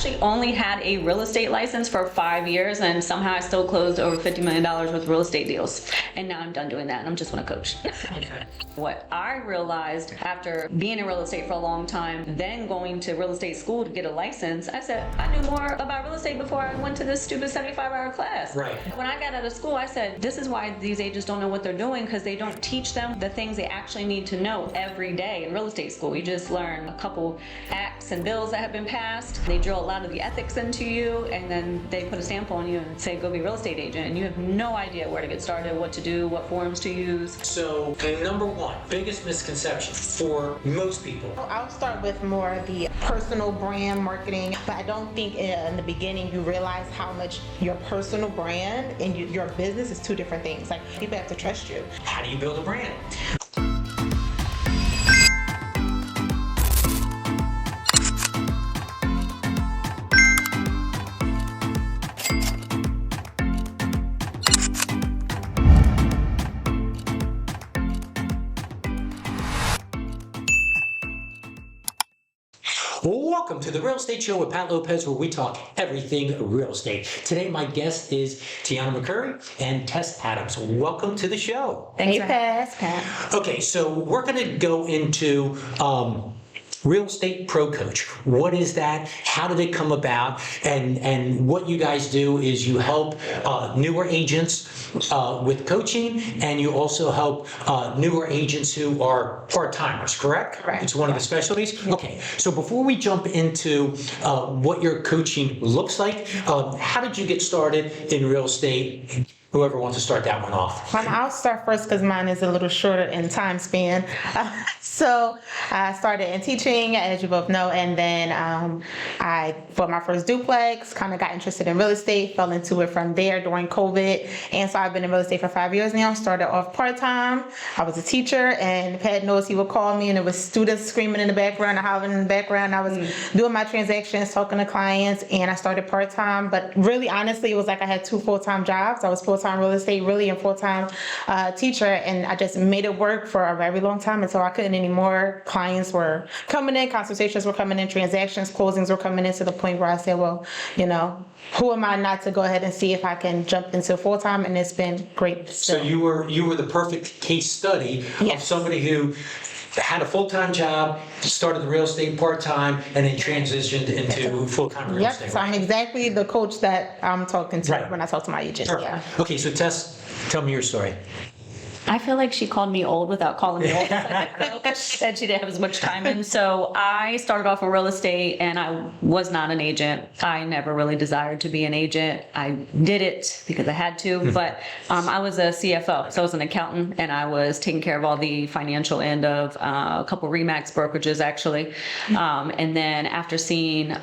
actually only had a real estate license for 5 years, and somehow I still closed over $50 million worth of real estate deals. And now I'm done doing that, and I'm just want to coach. Okay. What I realized after being in real estate for a long time, then going to real estate school to get a license, I said, I knew more about real estate before I went to this stupid 75-hour class. Right. When I got out of school, I said, this is why these agents don't know what they're doing, because they don't teach them the things they actually need to know every day in real estate school. You just learn a couple acts and bills that have been passed. They drill a lot of the ethics into you, and then they put a stamp on you and say, go be a real estate agent. And you have no idea where to get started, what to do, what forms to use. So, number one, biggest misconception for most people. I'll start with more the personal brand marketing, but I don't think in the beginning you realize how much your personal brand and your business is two different things. Like, people have to trust you. How do you build a brand? Welcome to the Real Estate Show with Pat Lopez, where we talk everything real estate. Today, my guest is Teonna McCurry and Tess Adams. Welcome to the show. Thanks, Pat. Okay, so we're going to go into Real Estate Pro Coach. What is that? How did it come about? And what you guys do is you help newer agents with coaching, and you also help newer agents who are part-timers, correct? Correct. It's one of the specialties? Okay, so before we jump into what your coaching looks like, how did you get started in real estate? Whoever wants to start that one off. I'll start first because mine is a little shorter in time span. So I started in teaching, as you both know, and then I bought my first duplex, kind of got interested in real estate, fell into it from there during COVID. And so I've been in real estate for 5 years now. Started off part-time. I was a teacher, and Pat knows he would call me, and there was students screaming in the background, hollering in the background. I was doing my transactions, talking to clients, and I started part-time. But really, honestly, it was like I had two full-time jobs. I was full-time real estate, really, and full-time teacher, and I just made it work for a very long time until I couldn't anymore. Clients were coming in, consultations were coming in, transactions, closings were coming in, to the point where I said, well, you know, who am I not to go ahead and see if I can jump into full-time? And it's been great. So you were the perfect case study of somebody who had a full-time job, started the real estate part-time, and then transitioned into full-time real estate. Yep, so I'm exactly the coach that I'm talking to when I talk to my agent. Perfect. Yeah. Okay, so Tess, tell me your story. I feel like she called me old without calling me old. Said she didn't have as much time in. So I started off in real estate, and I was not an agent. I never really desired to be an agent. I did it because I had to, but I was a CFO. So I was an accountant, and I was taking care of all the financial end of a couple RE/MAX brokerages, actually. And then after seeing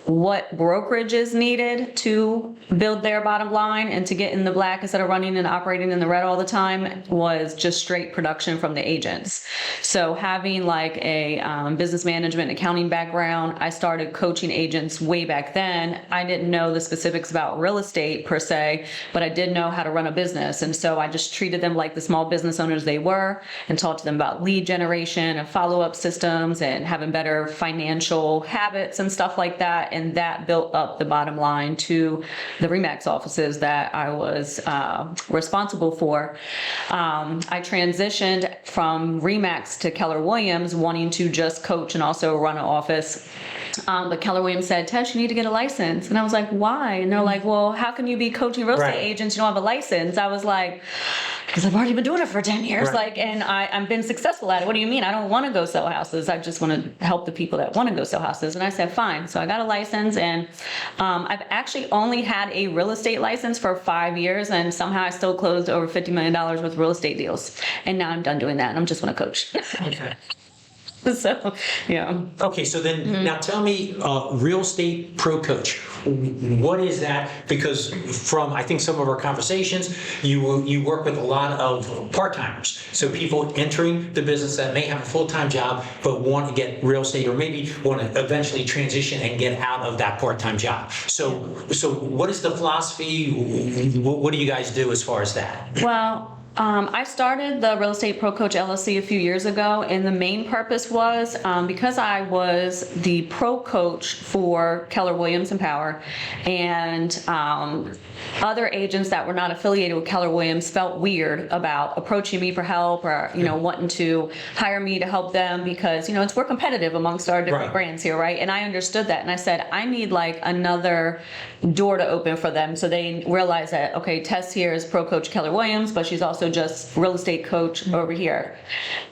what brokerage is needed to build their bottom line and to get in the black instead of running and operating in the red all the time, was just straight production from the agents. So having like a business management accounting background, I started coaching agents way back then. I didn't know the specifics about real estate per se, but I did know how to run a business. And so I just treated them like the small business owners they were, and talked to them about lead generation and follow-up systems and having better financial habits and stuff like that. And that built up the bottom line to the RE/MAX offices that I was responsible for. I transitioned from RE/MAX to Keller Williams, wanting to just coach and also run an office. But Keller Williams said, Tess, you need to get a license. And I was like, why? And they're like, well, how can you be coaching real estate agents? You don't have a license. I was like, because I've already been doing it for 10 years. And I've been successful at it. What do you mean? I don't want to go sell houses. I just want to help the people that want to go sell houses. And I said, fine. So I got a license, and I've actually only had a real estate license for 5 years, and somehow I still closed over $50 million worth of real estate deals. And now I'm done doing that, and I'm just want to coach. Okay. So, yeah. Okay, so then now tell me, Real Estate Pro Coach, what is that? Because from, I think, some of our conversations, you work with a lot of part-timers. So people entering the business that may have a full-time job but want to get real estate, or maybe want to eventually transition and get out of that part-time job. So what is the philosophy? What do you guys do as far as that? Well, I started the Real Estate Pro Coach LLC a few years ago, and the main purpose was because I was the pro coach for Keller Williams and Power, and other agents that were not affiliated with Keller Williams felt weird about approaching me for help or wanting to hire me to help them because we're competitive amongst our different Right. brands here, right? And I understood that, and I said I need like another door to open for them, so they realize that okay, Tess here is pro coach Keller Williams, but she's also just real estate coach over here.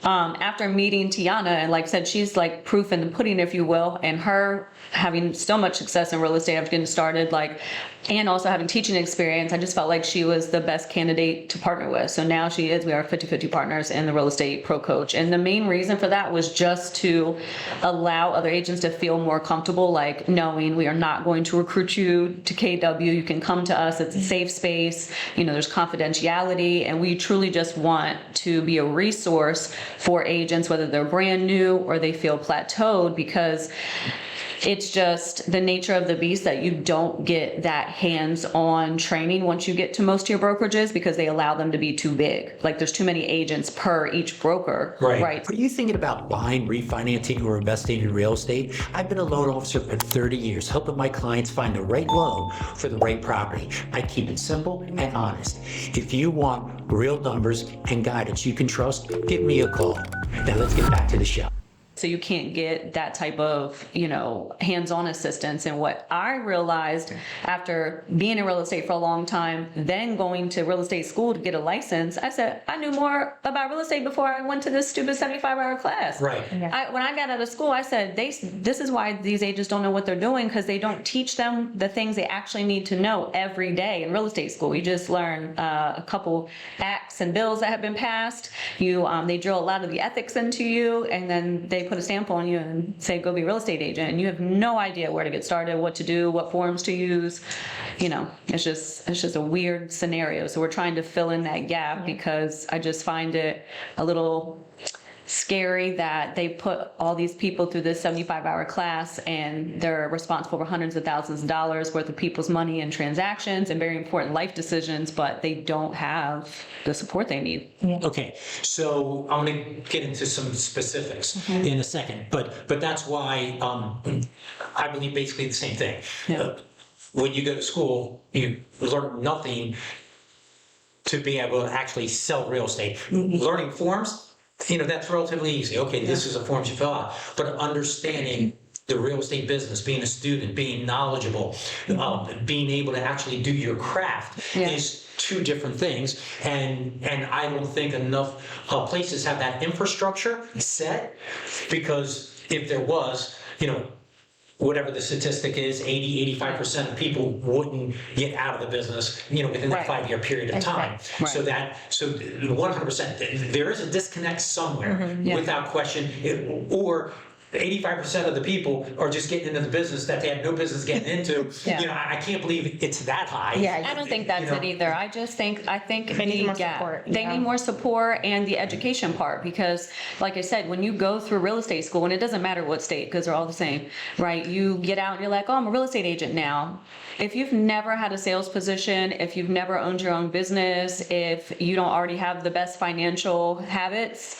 After meeting Teonna, and like I said, she's like proof in the pudding, if you will, and her having so much success in real estate after getting started, and also having teaching experience, I just felt like she was the best candidate to partner with. So now we are 50-50 partners in the Real Estate Pro Coach. And the main reason for that was just to allow other agents to feel more comfortable, like knowing we are not going to recruit you to KW. You can come to us. It's a safe space. There's confidentiality, and we truly just want to be a resource for agents, whether they're brand new or they feel plateaued, because it's just the nature of the beast that you don't get that hands-on training once you get to most of your brokerages, because they allow them to be too big. Like there's too many agents per each broker. Right. Are you thinking about buying, refinancing, or investing in real estate? I've been a loan officer for 30 years, helping my clients find the right loan for the right property. I keep it simple and honest. If you want real numbers and guidance you can trust, give me a call. Now let's get back to the show. So you can't get that type of, hands-on assistance. And what I realized after being in real estate for a long time, then going to real estate school to get a license, I said, I knew more about real estate before I went to this stupid 75-hour class. Right. Yeah. When I got out of school, I said, this is why these agents don't know what they're doing, because they don't teach them the things they actually need to know every day in real estate school. You just learn a couple acts and bills that have been passed. They drill a lot of the ethics into you, and then they put a stamp on you and say, go be a real estate agent. And you have no idea where to get started, what to do, what forms to use. It's just a weird scenario. So we're trying to fill in that gap, because I just find it a little scary that they put all these people through this 75-hour class, and they're responsible for hundreds of thousands of dollars worth of people's money and transactions and very important life decisions, but they don't have the support they need. Okay, so I'm going to get into some specifics in a second, but that's why I believe basically the same thing. Yeah. When you go to school, you learn nothing to be able to actually sell real estate. Learning forms, that's relatively easy. Okay, this is a form you fill out. But understanding the real estate business, being a student, being knowledgeable, being able to actually do your craft is two different things. And I don't think enough places have that infrastructure set, because if there was, whatever the statistic is, 85% of people wouldn't get out of the business, within that 5-year period of time. Right. So 100%, there is a disconnect somewhere, without question, or 85% of the people are just getting into the business that they have no business getting into. I can't believe it's that high. Yeah, I don't think that's it either. I think They need more the support, They need more support, and the education part, because like I said, when you go through real estate school, and it doesn't matter what state, because they're all the same, right? You get out and you're like, oh, I'm a real estate agent now. If you've never had a sales position, if you've never owned your own business, if you don't already have the best financial habits,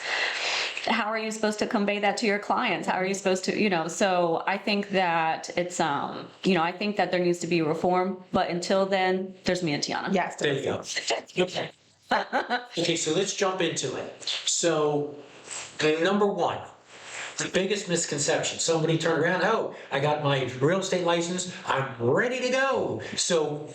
how are you supposed to convey that to your clients? How are you supposed to, so I think that it's, I think that there needs to be reform, but until then, there's me and Teonna. Yes. There you go. Okay. Okay, so let's jump into it. So, number one, the biggest misconception. Somebody turned around, oh, I got my real estate license, I'm ready to go. So,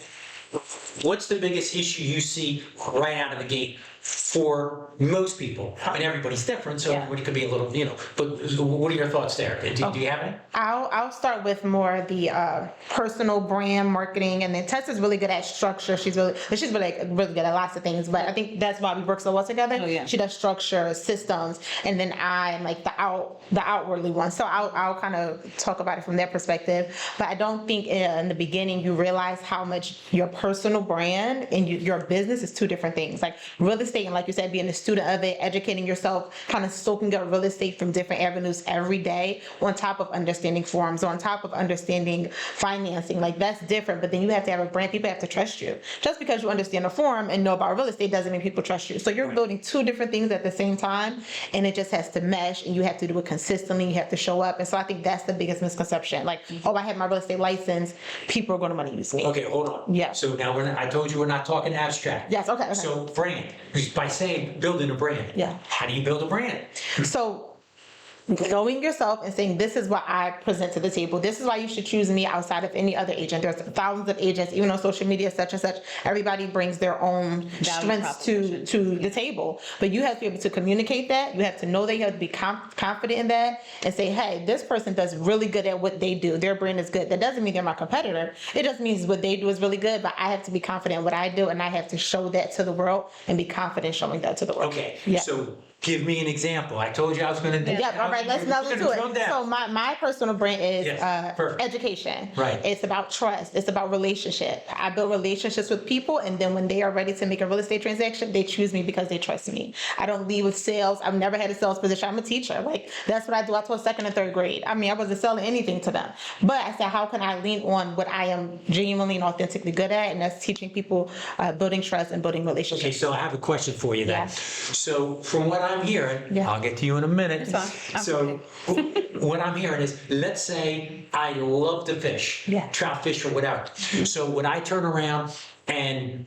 what's the biggest issue you see right out of the gate for most people? I mean, everybody's different, so everybody could be a little, but what are your thoughts there? Do you have any? I'll start with more the personal brand marketing, and then Tess is really good at structure. She's really good at lots of things, but I think that's why we work so well together. Oh, yeah. She does structure, systems, and then I'm like the outwardly one. So I'll kind of talk about it from their perspective. But I don't think in the beginning you realize how much your personal brand and your business is two different things. Like real estate estate, and like you said, being a student of it, educating yourself, kind of soaking up real estate from different avenues every day, on top of understanding forms, on top of understanding financing, like that's different. But then you have to have a brand. People have to trust you. Just because you understand a form and know about real estate doesn't mean people trust you. So you're building two different things at the same time, and it just has to mesh, and you have to do it consistently. You have to show up. And so I think that's the biggest misconception. Like, oh, I have my real estate license, people are going to want to use me. Okay, hold on. Yeah. So now I told you we're not talking abstract. Yes, okay. So brand, by saying building a brand. Yeah. How do you build a brand? So knowing yourself and saying, this is what I present to the table. This is why you should choose me outside of any other agent. There's thousands of agents, even on social media, such and such. Everybody brings their own strengths to the table. But you have to be able to communicate that. You have to know that. You have to be confident in that and say, hey, this person does really good at what they do. Their brand is good. That doesn't mean they're my competitor. It just means what they do is really good, but I have to be confident in what I do, and I have to show that to the world and be confident showing that to the world. Okay, Yeah. so give me an example. I told you I was going to. Yeah, all right, let's delve into it. So my personal brand is Yes, perfect. education. Right. It's about trust. It's about relationship. I build relationships with people, and then when they are ready to make a real estate transaction, they choose me because they trust me. I don't lead with sales. I've never had a sales position. I'm a teacher. Like, that's what I do. I taught second and third grade. I mean, I wasn't selling anything to them. But I said, how can I lean on what I am genuinely and authentically good at? And that's teaching people, building trust and building relationships. Okay, so I have a question for you then. Yeah. So from what I'm hearing, Yeah. I'll get to you in a minute. It's fine. So what I'm hearing is, let's say I love to fish, Yeah. trout fish or whatever. So would I turn around and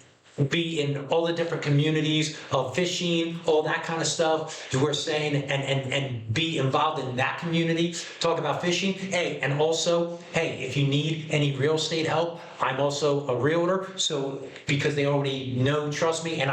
be in all the different communities of fishing, all that kind of stuff, we're saying, and be involved in that community, talk about fishing. Hey, and also, hey, if you need any real estate help, I'm also a realtor. So because they already know, trust me, and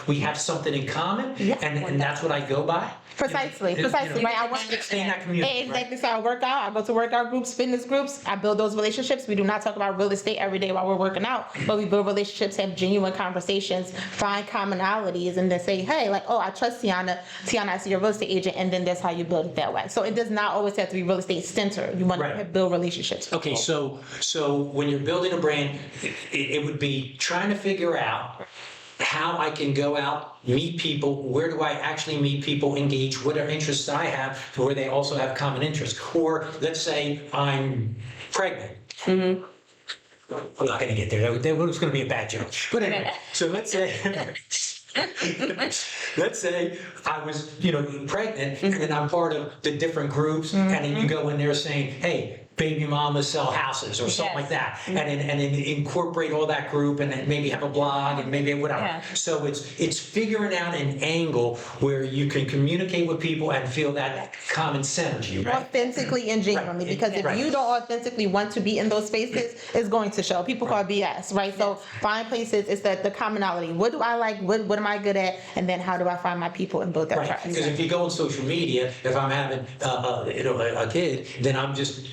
we have something in common, Yeah. and that's what I go by. Precisely, right? I want to stay in that community. Exactly. So I work out. I go to workout groups, fitness groups. I build those relationships. We do not talk about real estate every day while we're working out, but we build relationships, have genuine conversations, find commonalities, and then say, hey, like, oh, I trust Teonna. Teonna, I see you're a real estate agent, and then that's how you build it that way. So it does not always have to be real estate centered. You want to Right. build relationships. with Okay, people. so when you're building a brand, it would be trying to figure out how I can go out, meet people, where do I actually meet people, engage, what are interests I have, to where they also have common interests. Or let's say I'm pregnant. I'm not gonna get there, that was gonna be a bad joke. But anyway, so let's say, let's say I was, pregnant, and then I'm part of the different groups, and then you go in there saying, hey, baby mamas sell houses or something like that, and then incorporate all that group, and then maybe have a blog and maybe whatever. Yeah. So it's figuring out an angle where you can communicate with people and feel that common synergy, right? Authentically and genuinely, Right. because if Right. you don't authentically want to be in those spaces, it's going to show. People call it BS, right? So find places, it's the commonality. What do I like? What am I good at? And then how do I find my people and build that Right, trust? because if you go on social media, if I'm having a kid, then I'm just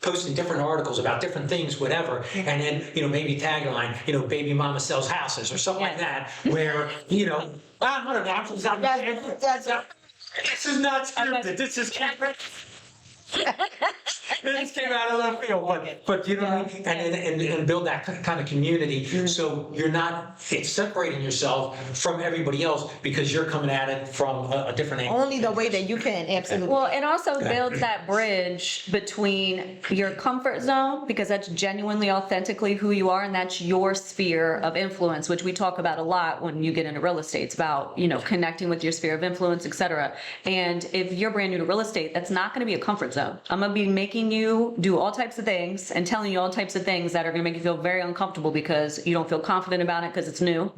posting different articles about different things, whatever, and then maybe tagline, baby mama sells houses or something like that, where I don't know, this is not scripted. This is this came out of left field, but you know what I mean? And build that kind of community. So you're not separating yourself from everybody else because you're coming at it from a different angle. Only the way that you can, absolutely. Well, it also builds that bridge between your comfort zone, because that's genuinely, authentically who you are, and that's your sphere of influence, which we talk about a lot when you get into real estate. It's about, connecting with your sphere of influence, et cetera. And if you're brand new to real estate, that's not going to be a comfort zone. I'm going to be making you do all types of things and telling you all types of things that are going to make you feel very uncomfortable because you don't feel confident about it because it's new.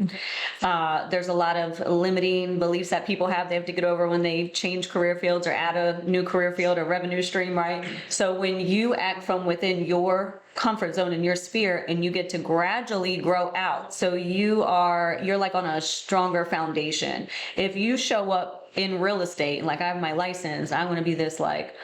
There's a lot of limiting beliefs that people have they have to get over when they change career fields or add a new career field or revenue stream, right? So when you act from within your comfort zone in your sphere and you get to gradually grow out, so you're like on a stronger foundation. If you show up in real estate, like I have my license, I want to be this, like,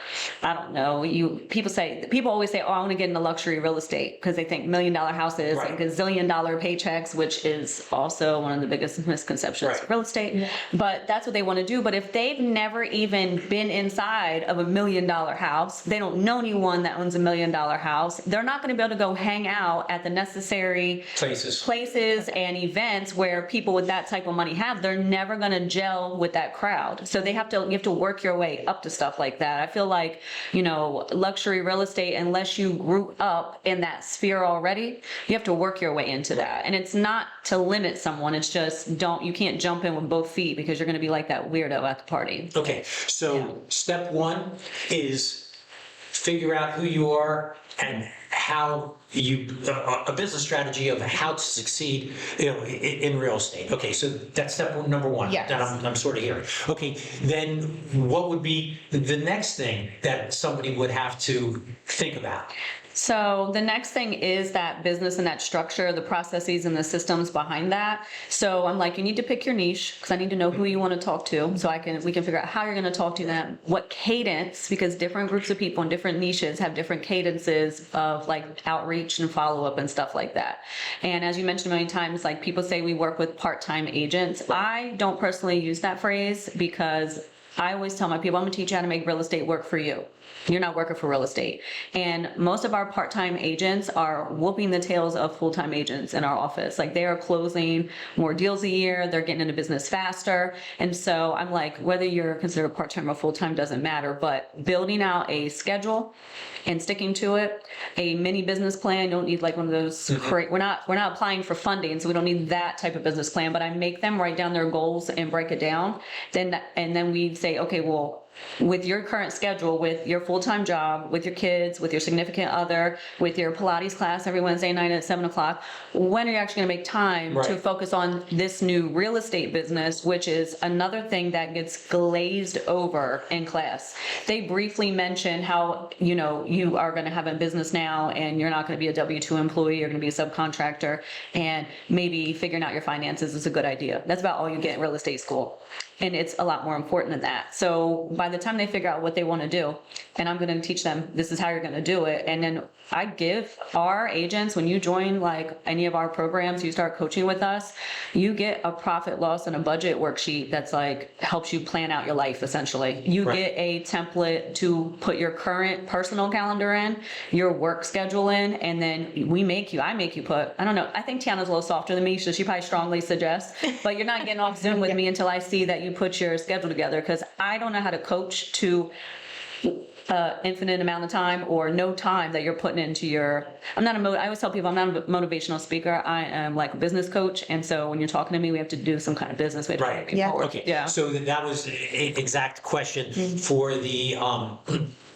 I don't know, people always say, oh, I want to get into luxury real estate because they think $1 million houses Right. and gazillion dollar paychecks, which is also one of the biggest misconceptions Right. of real estate. But that's what they want to do. But if they've never even been inside of $1 million house, they don't know anyone that owns $1 million house, they're not going to be able to go hang out at the necessary places and events where people with that type of money have. They're never going to gel with that crowd. So you have to work your way up to stuff like that. I feel like, luxury real estate, unless you grew up in that sphere already, you have to work your way into that. And it's not to limit someone. It's just you can't jump in with both feet because you're going to be like that weirdo at the party. Okay, so step one is figure out who you are and how a business strategy of how to succeed, in real estate. Okay, so that's step number one. Yes. That I'm sort of hearing. Okay, then what would be the next thing that somebody would have to think about? So the next thing is that business and that structure, the processes and the systems behind that. So I'm like, you need to pick your niche because I need to know who you want to talk to, so we can figure out how you're going to talk to them, what cadence, because different groups of people in different niches have different cadences of like outreach and follow up and stuff like that. And as you mentioned a million times, like people say we work with part-time agents. I don't personally use that phrase because I always tell my people, I'm going to teach you how to make real estate work for you. You're not working for real estate. And most of our part-time agents are whooping the tails of full-time agents in our office. Like they are closing more deals a year. They're getting into business faster. And so I'm like, whether you're considered part-time or full-time doesn't matter, but building out a schedule and sticking to it, a mini business plan. You don't need like one of those, we're not applying for funding, so we don't need that type of business plan, but I make them write down their goals and break it down. And then we say, okay, well, with your current schedule, with your full-time job, with your kids, with your significant other, with your Pilates class every Wednesday night at 7:00, when are you actually going to make time to focus on this new real estate business, which is another thing that gets glazed over in class. They briefly mention how, you are going to have a business now and you're not going to be a W-2 employee, you're going to be a subcontractor, and maybe figuring out your finances is a good idea. That's about all you get in real estate school. And it's a lot more important than that. So by the time they figure out what they want to do, and I'm going to teach them, this is how you're going to do it. And then I give our agents, when you join like any of our programs, you start coaching with us, you get a profit, loss, and a budget worksheet that's like helps you plan out your life essentially. You get a template to put your current personal calendar in, your work schedule in, and then I make you put, I don't know, I think Teonna's a little softer than me, so she probably strongly suggests, but you're not getting off Zoom with me until I see that you put your schedule together, because I don't know how to coach to infinite amount of time or no time that you're putting into your, I always tell people I'm not a motivational speaker. I am like a business coach. And so when you're talking to me, we have to do some kind of business. We have to Right. move people forward. Okay. Yeah. So that was an exact question for the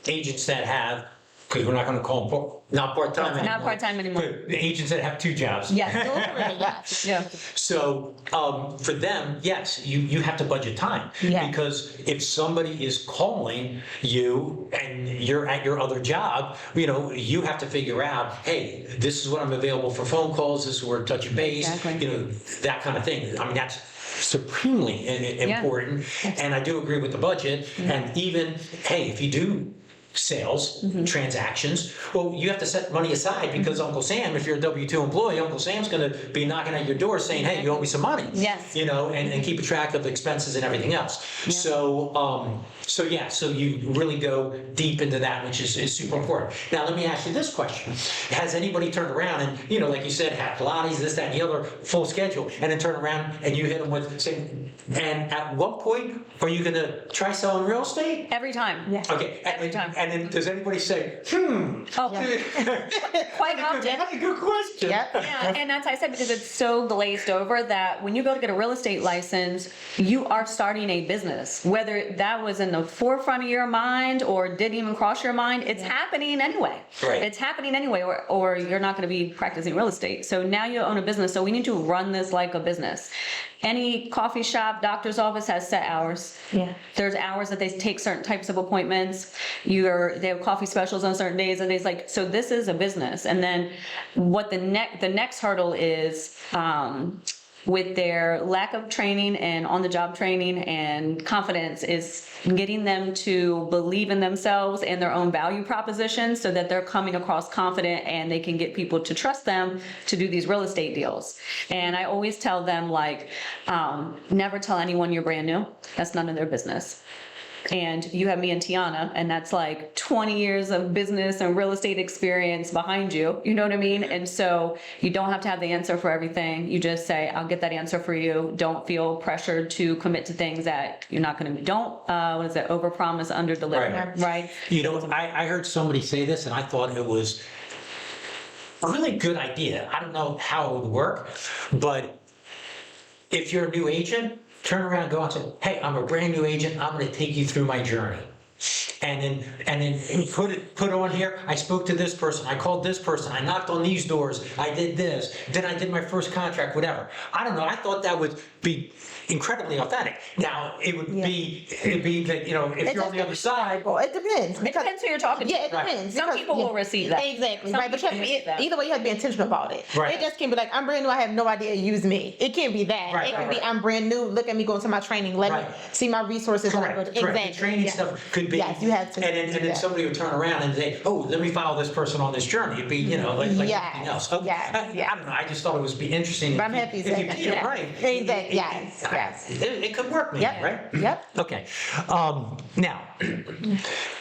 agents that have, because we're not going to call them not part-time anymore. Not part-time anymore. The agents that have two jobs. Yes. Yeah. So for them, yes, you have to budget time. Yeah. Because if somebody is calling you and you're at your other job, you have to figure out, hey, this is what I'm available for phone calls, this is where touch base, Exactly. that kind of thing. I mean, that's supremely important. And I do agree with the budget. And even, hey, if you do sales, transactions, well, you have to set money aside because Uncle Sam, if you're a W-2 employee, Uncle Sam's going to be knocking at your door saying, hey, you owe me some money. Yes. And keep a track of expenses and everything else. Yeah. So you really go deep into that, which is super important. Now, let me ask you this question. Has anybody turned around and, like you said, have Pilates, this, that, and the other, full schedule, and then turn around and you hit them with, and at what point are you going to try selling real estate? Every time. Yeah. Okay. Every time. And then does anybody say, Oh, quite often. That's a good question. Yep. Yeah, and that's, I said, because it's so glazed over that when you go to get a real estate license, you are starting a business. Whether that was in the forefront of your mind or didn't even cross your mind, it's happening anyway. Right. It's happening anyway, or you're not going to be practicing real estate. So now you own a business, so we need to run this like a business. Any coffee shop, doctor's office has set hours. Yeah. There's hours that they take certain types of appointments. They have coffee specials on certain days, and days like, so this is a business. And then what the next hurdle is, with their lack of training and on-the-job training and confidence is getting them to believe in themselves and their own value proposition so that they're coming across confident and they can get people to trust them to do these real estate deals. And I always tell them, like, never tell anyone you're brand new. That's none of their business. And you have me and Teonna, and that's like 20 years of business and real estate experience behind you. You know what I mean? And so you don't have to have the answer for everything. You just say, I'll get that answer for you. Don't feel pressured to commit to things that you're not going to, what is it? Overpromise, underdeliver, right? You know, I heard somebody say this and I thought it was a really good idea. I don't know how it would work, but if you're a new agent, turn around and go and say, hey, I'm a brand new agent. I'm going to take you through my journey. And then put it on here. I spoke to this person. I called this person. I knocked on these doors. I did this. Then I did my first contract, whatever. I don't know. I thought that would be incredibly authentic. Now, it'd be that, you know, if you're on the other side. Well, it depends. It depends who you're talking to. Yeah, it depends. Some people will receive that. Exactly. Some Right. But people won't receive that. either way, you have to be intentional about it. Right. It just can't be like, I'm brand new, I have no idea, use me. It can't be that. Right, It can right, be, right. I'm brand new, look at me going to my training, let Right. me see my resources. Correct. Exactly. The training Yeah. stuff could be. Yes, you have to. And then somebody would turn around and say, oh, let me follow this person on this journey. It'd be, you know, like Yes. anything else. Okay. Yes. I don't know. I just thought it would be interesting. But I'm happy you if said that. Yeah, Yeah. right. Exactly. Yes. Yes. It could work, maybe, Yep. right? Yep. Okay. Now,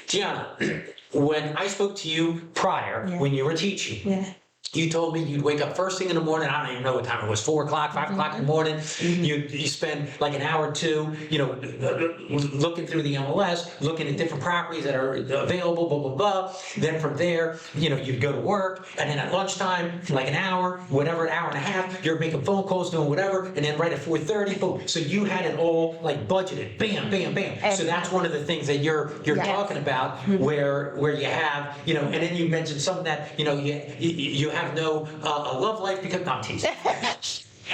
Teonna, when I spoke to you prior, Yeah. when you were teaching, Yeah. you told me you'd wake up first thing in the morning. I don't even know what time it was, 4 o'clock, 5 o'clock in the morning. You spend like an hour or two, you know, looking through the MLS, looking at different properties that are available, blah, blah, blah. Then from there, you know, you'd go to work. And then at lunchtime, like an hour, whatever, an hour and a half, you're making phone calls, doing whatever. And then right at 4:30, boom. So you had it all like budgeted. Bam, bam, bam. So that's one of the things that you're Yes. talking about where you have, you know, and then you mentioned something that, you know, you have no love life because I'm teasing.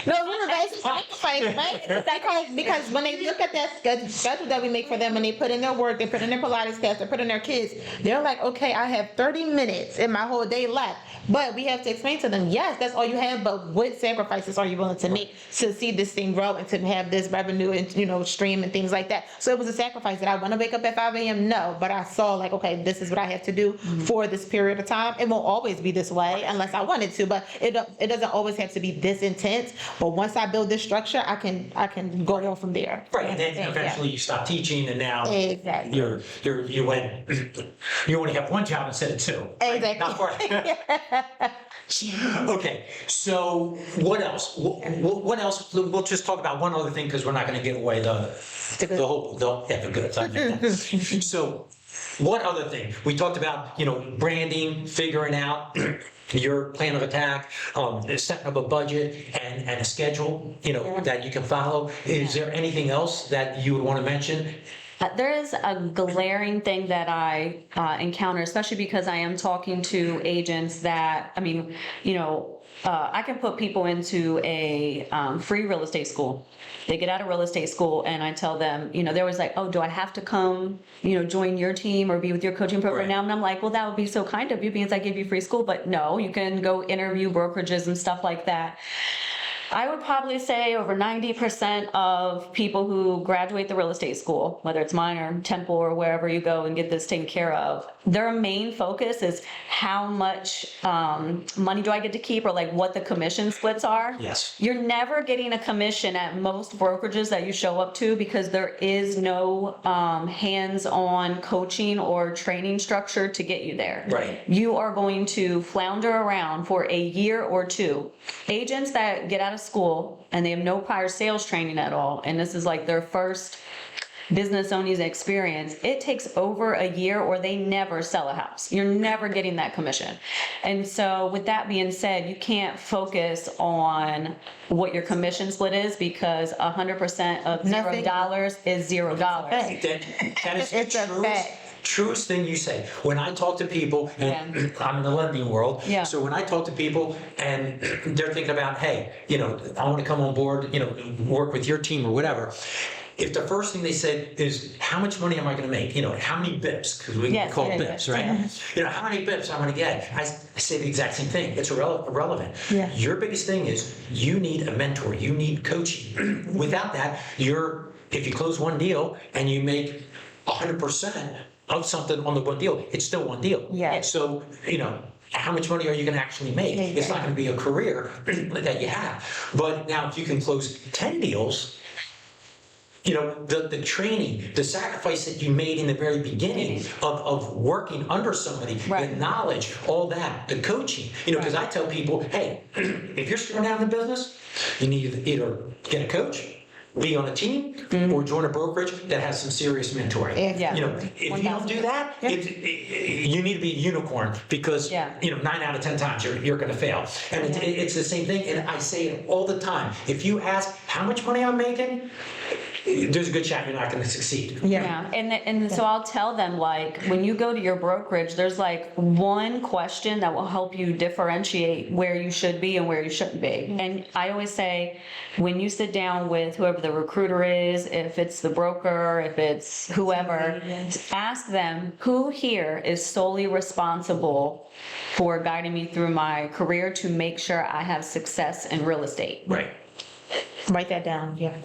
No, remember, that's sacrifice, right? Because when they look at that schedule that we make for them, and they put in their work, they put in their Pilates class, they put in their kids, they're like, okay, I have 30 minutes in my whole day left. But we have to explain to them, yes, that's all you have, but what sacrifices are you willing to make to see this thing grow and to have this revenue and, you know, stream and things like that. So it was a sacrifice. That I want to wake up at 5 a.m.? No, but I saw like, okay, this is what I have to do for this period of time. It won't always be this way unless I wanted to, but it doesn't always have to be this intense. But once I build this structure, I can go on from there. Right, and then eventually you stop teaching, and now Exactly. you only have one job instead of two. Exactly. Not far. Okay, so what else? What else? We'll just talk about one other thing because we're not going to give away the goods. I get that. So, what other thing? We talked about, you know, branding, figuring out your plan of attack, setting up a budget and a schedule, you know, that you can follow. Is there anything else that you would want to mention? There is a glaring thing that I encounter, especially because I am talking to agents that, I mean, you know, I can put people into a free real estate school. They get out of real estate school and I tell them, you know, there was like, oh, do I have to come, you know, join your team or be with your coaching program Right. now? And I'm like, well, that would be so kind of you because I give you free school, but no, you can go interview brokerages and stuff like that. I would probably say over 90% of people who graduate the real estate school, whether it's mine or Temple or wherever you go and get this taken care of, their main focus is how much money do I get to keep or like what the commission splits are. Yes. You're never getting a commission at most brokerages that you show up to because there is no hands-on coaching or training structure to get you there. Right. You are going to flounder around for a year or two. Agents that get out of school and they have no prior sales training at all, and this is like their first business owning experience, it takes over a year or they never sell a house. You're never getting that commission. And so with that being said, you can't focus on what your commission split is because 100% of Nothing. $0 is $0. That is It's a fact. truest thing you say. When I talk to people, and I'm in the lending world, Yeah. so when I talk to people and they're thinking about, hey, you know, I want to come on board, you know, work with your team or whatever, if the first thing they said is, how much money am I going to make? How many bips? Because we Yes, call yeah, bips, yeah, right? How many bips I'm going to get? I say the exact same thing. It's irrelevant. Yeah. Your biggest thing is you need a mentor. You need coaching. Without that, if you close one deal and you make 100% of something on the one deal, it's still one deal. Yeah. So, how much money are you going to actually make? Yeah. It's not going to be a career that you have. But now if you can close 10 deals, the training, the sacrifice that you made in the very beginning of working under somebody, Right. the knowledge, all that, the coaching, because I tell people, hey, if you're starting out in the business, you need to either get a coach, be on a team, or join a brokerage that has some serious mentoring. Yeah. If you don't do that, you need to be a unicorn because, Yeah. 9 out of 10 times you're going to fail. And it's the same thing. And I say it all the time. If you ask how much money I'm making, there's a good shot you're not going to succeed. Yeah, and so I'll tell them, like, when you go to your brokerage, there's like one question that will help you differentiate where you should be and where you shouldn't be. And I always say, when you sit down with whoever the recruiter is, if it's the broker, if it's whoever, ask them, who here is solely responsible for guiding me through my career to make sure I have success in real estate? Right. Write that down. Yeah.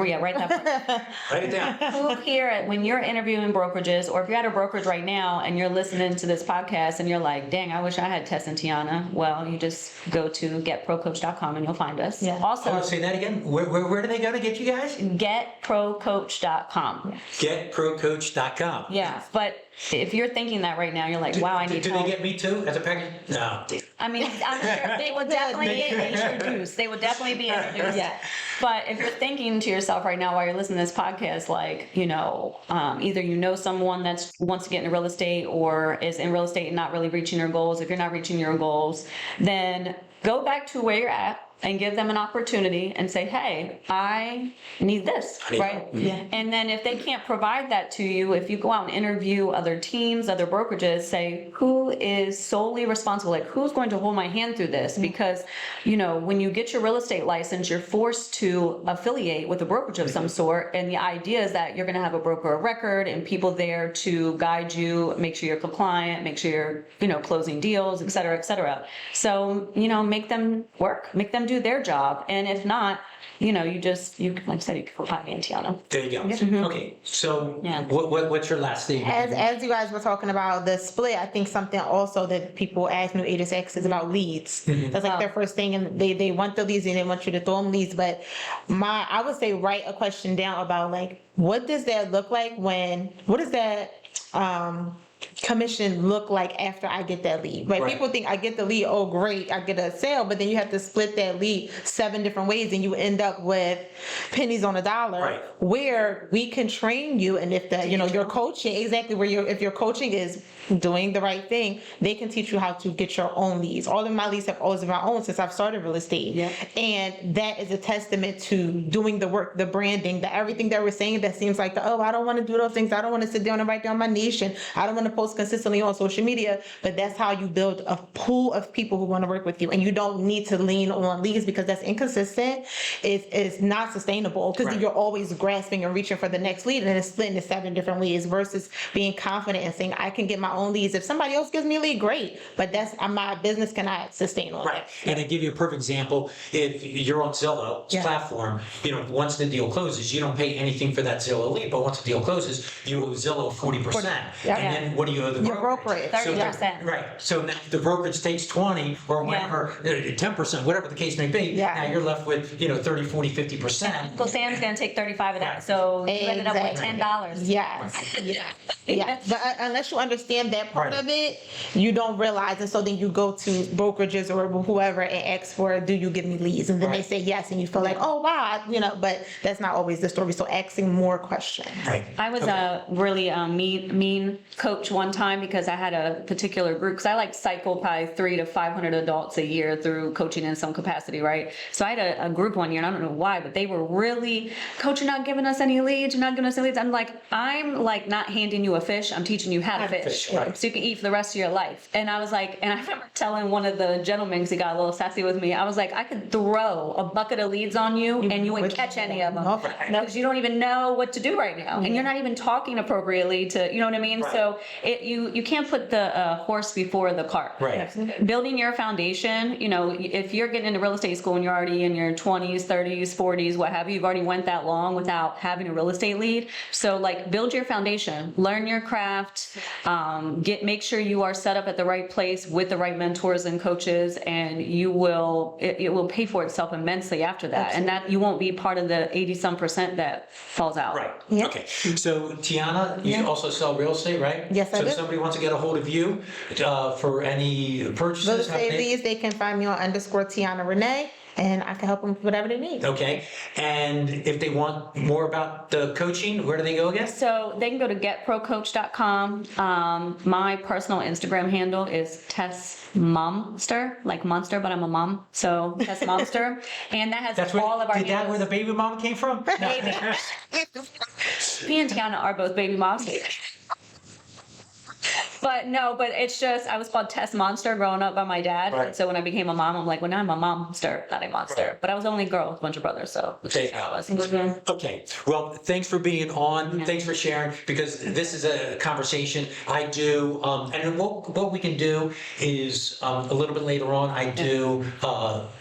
Yeah, write that. Write it down. Who here, when you're interviewing brokerages, or if you're at a brokerage right now and you're listening to this podcast and you're like, dang, I wish I had Tess and Teonna. Well, you just go to getprocoach.com and you'll find us. Yeah. Also, Say that again. Where do they go to get you guys? getprocoach.com. Getprocoach.com. Yeah, but if you're thinking that right now, you're like, wow, I need Do help. they get me too as a package? No. I mean, I'm sure they would definitely get introduced. They would definitely be introduced. Yeah. But if you're thinking to yourself right now while you're listening to this podcast, like, either someone that wants to get into real estate or is in real estate and not really reaching your goals. If you're not reaching your goals, then go back to where you're at and give them an opportunity and say, hey, I need this, right? Yeah. And then if they can't provide that to you, if you go out and interview other teams, other brokerages, say, who is solely responsible? Like, who's going to hold my hand through this? Because, when you get your real estate license, you're forced to affiliate with a brokerage of some sort. And the idea is that you're going to have a broker of record and people there to guide you, make sure you're compliant, make sure you're, closing deals, et cetera, et cetera. So, make them work, make them do their job. And if not, you like I said, you can find me in Teonna. There you go. Okay. So Yeah. what's your last thing? As you guys were talking about the split, I think something also that people ask new agents is about leads. That's like their first thing, and they want the leads and they want you to throw them leads. But I would say write a question down about like, what does that look like what does that commission look like after I get that lead? Right? People think I get the lead, oh great, I get a sale, but then you have to split that lead 7 different ways and you end up with pennies on a dollar. Right. Where we can train you, and if your coaching, exactly if your coaching is doing the right thing, they can teach you how to get your own leads. All of my leads have always been my own since I've started real estate. Yeah. And that is a testament to doing the work, the branding, the everything that we're saying that seems like I don't want to do those things. I don't want to sit down and write down my niche, and I don't want to post consistently on social media. But that's how you build a pool of people who want to work with you. And you don't need to lean on leads because that's inconsistent. It's not sustainable because you're always grasping and reaching for the next lead, and it's split into 7 different ways versus being confident and saying, I can get my own leads. If somebody else gives me a lead, great. But my business cannot sustain on Right. that. And to give you a perfect example, if you're on Zillow's platform, once the deal closes, you don't pay anything for that Zillow lead, but once the deal closes, you owe Zillow 40%. Yeah. And then what do you owe the Your brokerage. 30%. Right. So now the brokerage takes 20 or whatever, 10%, whatever the case may be. Yeah. Now you're left with, 30, 40, 50%. Uncle Sam's going to take 35 of that. So you ended up with $10. Yes. Yeah. But unless you understand that part Right. of it, you don't realize. And so then you go to brokerages or whoever and ask for, do you give me leads? And then they Right. say yes. And you feel like, oh, wow. But that's not always the story. So asking more questions. Right. I was a really mean coach coach one time because I had a particular group, because I like cycle probably 300 to 500 adults a year through coaching in some capacity, right? So I had a group one year, and I don't know why, but they were really, coach, you're not giving us any leads, you're not giving us any leads. I'm like not handing you a fish, I'm teaching you how to fish, right. so you can eat for the rest of your life. And I was like, and I remember telling one of the gentlemen, because he got a little sassy with me, I was like, I could throw a bucket of leads on you and you wouldn't catch any of them, because you don't even know what to do right now, and you're not even talking appropriately to, you know what I mean? Right. So you can't put the horse before the cart. Right. Building your foundation, you know, if you're getting into real estate school and you're already in your 20s, 30s, 40s, what have you, you've already went that long without having a real estate lead. So like, build your foundation, learn your craft, make sure you are set up at the right place with the right mentors and coaches, and it will pay for itself immensely after that. And that you won't be part of the 80-some% that falls out. Right. Yeah. Okay. So Teonna, you also sell real estate, right? Yes, I So do. if somebody wants to get a hold of you for any purchases, Real estate leads, they can find me on _Teonna Renee, and I can help them with whatever they need. Okay. And if they want more about the coaching, where do they go again? So they can go to getprocoach.com. My personal Instagram handle is Tess Momster, like monster, but I'm a mom. So Tess Momster. And that has That's all of our where the handles. baby mom came from? No. Me and Teonna are both baby moms. But it's just, I was called Tess Monster growing up by my dad. Right. So when I became a mom, I'm like, well, now I'm a momster, not a monster. Right. But I was the only girl with a bunch of brothers, so that's Okay. how it was. Okay, well, thanks for being on. Thanks for sharing, because this is a conversation I do. And what we can do is a little bit later on, I do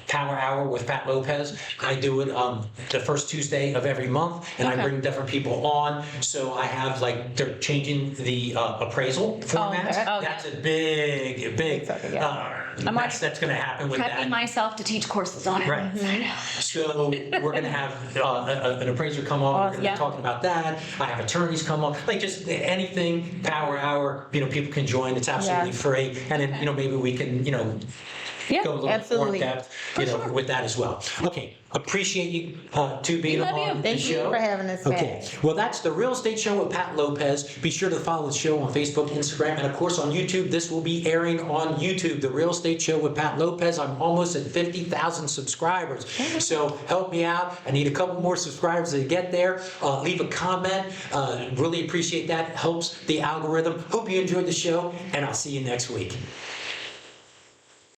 Power Hour with Pat Lopez. I do it the first Tuesday of every month, and I Okay. bring different people on. So I have they're changing the appraisal format. okay. Oh, That's a big mess that's going to happen with that. Prepping myself to teach courses on it. Right. So we're going to have an appraiser come on. We're going to Yeah. be talking about that. I have attorneys come on. Like just anything, Power Hour. People can join. It's absolutely Yeah. free. And then maybe we can Yeah, go a little more in absolutely. depth with that as well. Okay. Appreciate you two being love you. on the Thank you show. for having us back. Okay, well, that's the Real Estate Show with Pat Lopez. Be sure to follow the show on Facebook, Instagram, and of course on YouTube. This will be airing on YouTube, the Real Estate Show with Pat Lopez. I'm almost at 50,000 subscribers, so help me out. I need a couple more subscribers to get there. Leave a comment. Really appreciate that. Helps the algorithm. Hope you enjoyed the show, and I'll see you next week.